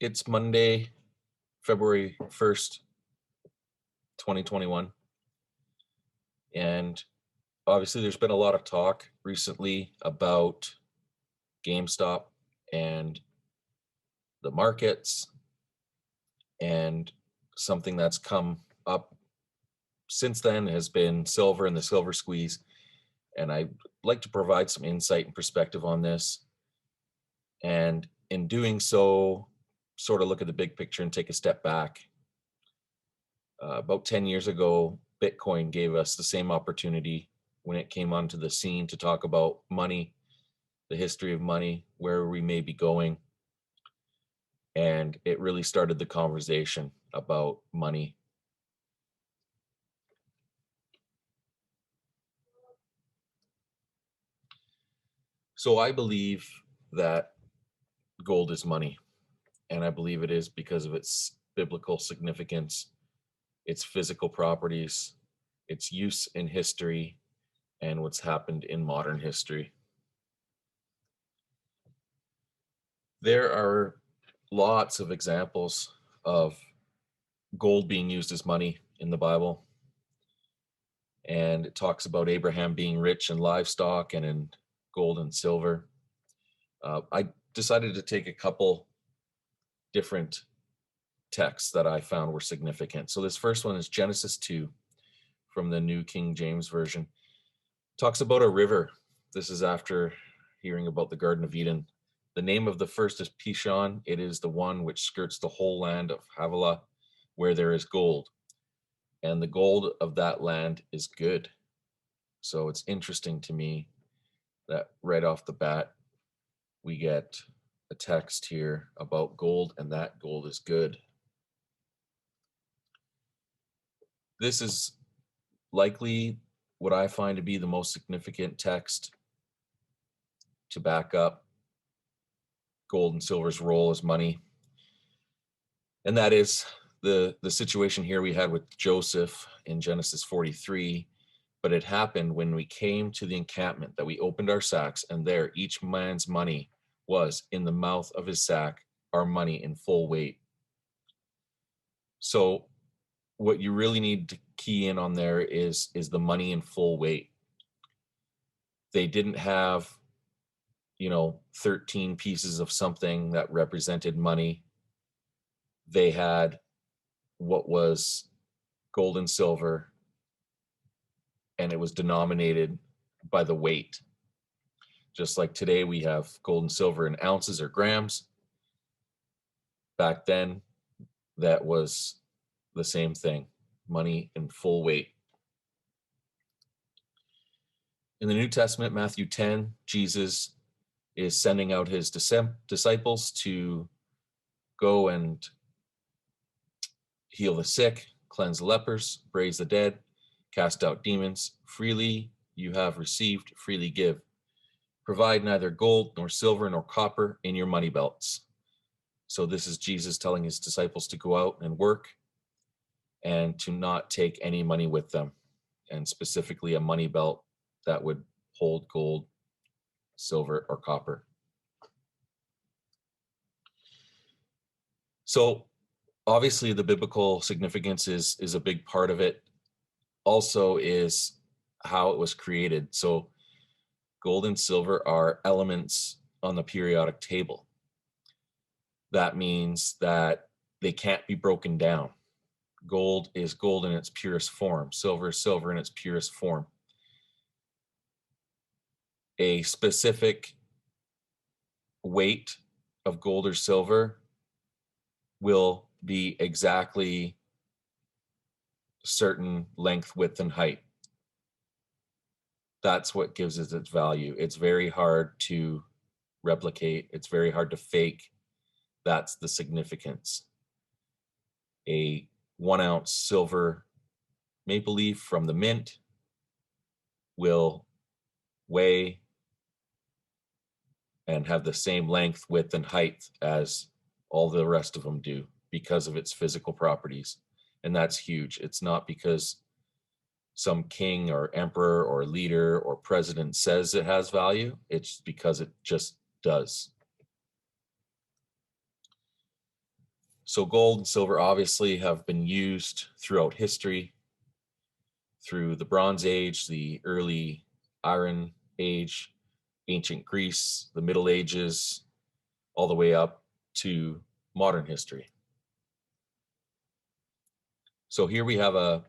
It's Monday, February 1st, 2021. And obviously, there's been a lot of talk recently about GameStop and the markets. And something that's come up since then has been silver and the silver squeeze. And I'd like to provide some insight and perspective on this. And in doing so, sort of look at the big picture and take a step back. About 10 years ago, Bitcoin gave us the same opportunity when it came onto the scene to talk about money, the history of money, where we may be going. And it really started the conversation about money. So I believe that gold is money, and I believe it is because of its biblical significance, its physical properties, its use in history, and what's happened in modern history. There are lots of examples of gold being used as money in the Bible. And it talks about Abraham being rich in livestock and in gold and silver. I decided to take a couple different texts that I found were significant. So this first one is Genesis 2 from the New King James Version. Talks about a river. This is after hearing about the Garden of Eden. The name of the first is Pishon. It is the one which skirts the whole land of Havilah, where there is gold. And the gold of that land is good. So it's interesting to me that right off the bat, we get a text here about gold, and that gold is good. This is likely what I find to be the most significant text to back up gold and silver's role as money. And that is the situation here we had with Joseph in Genesis 43. But it happened when we came to the encampment that we opened our sacks, and there each man's money was in the mouth of his sack, our money in full weight. So what you really need to key in on there is the money in full weight. They didn't have 13 pieces of something that represented money. They had what was gold and silver, and it was denominated by the weight. Just like today we have gold and silver in ounces or grams. Back then, that was the same thing, money in full weight. In the New Testament, Matthew 10, Jesus is sending out his disciples to go and heal the sick, cleanse the lepers, raise the dead, cast out demons. Freely you have received, freely give. Provide neither gold nor silver nor copper in your money belts. So this is Jesus telling his disciples to go out and work and to not take any money with them, and specifically a money belt that would hold gold, silver, or copper. So obviously the biblical significance is a big part of it. Also is how it was created. So gold and silver are elements on the periodic table. That means that they can't be broken down. Gold is gold in its purest form. Silver is silver in its purest form. A specific weight of gold or silver will be exactly certain length, width, and height. That's what gives it its value. It's very hard to replicate. It's very hard to fake. That's the significance. A 1 ounce silver maple leaf from the mint will weigh and have the same length, width, and height as all the rest of them do because of its physical properties. And that's huge. It's not because some king or emperor or leader or president says it has value. It's because it just does. So gold and silver obviously have been used throughout history, through the Bronze Age, the early Iron Age, ancient Greece, the Middle Ages, all the way up to modern history. So here we have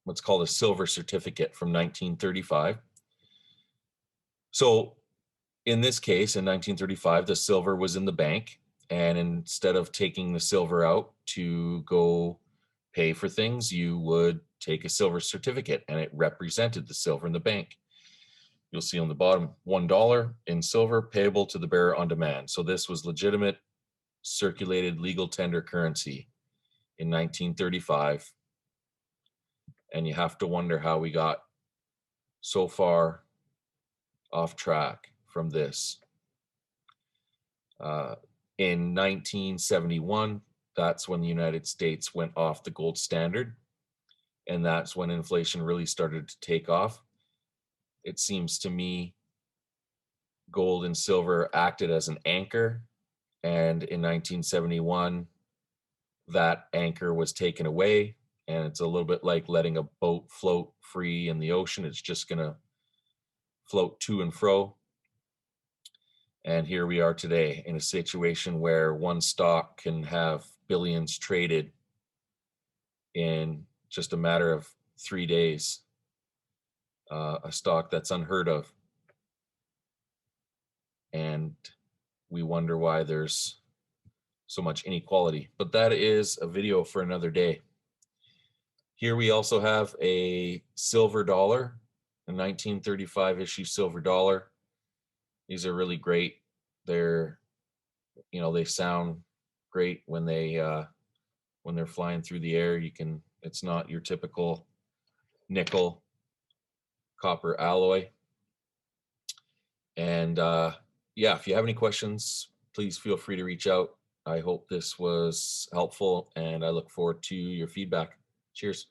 what's called a silver certificate from 1935. So in this case, in 1935, the silver was in the bank, and instead of taking the silver out to go pay for things, you would take a silver certificate, and it represented the silver in the bank. You'll see on the bottom, $1 in silver payable to the bearer on demand. So this was legitimate, circulated, legal tender currency in 1935. And you have to wonder how we got so far off track from this. In 1971, that's when the United States went off the gold standard, and that's when inflation really started to take off. It seems to me gold and silver acted as an anchor, and in 1971, that anchor was taken away, and it's a little bit like letting a boat float free in the ocean. It's just going to float to and fro. And here we are today in a situation where one stock can have billions traded in just a matter of 3 days, a stock that's unheard of. And we wonder why there's so much inequality. But that is a video for another day. Here we also have a silver dollar, a 1935 issue silver dollar. These are really great. They're, they sound great when they're flying through the air. It's not your typical nickel copper alloy. And yeah, if you have any questions, please feel free to reach out. I hope this was helpful, and I look forward to your feedback. Cheers.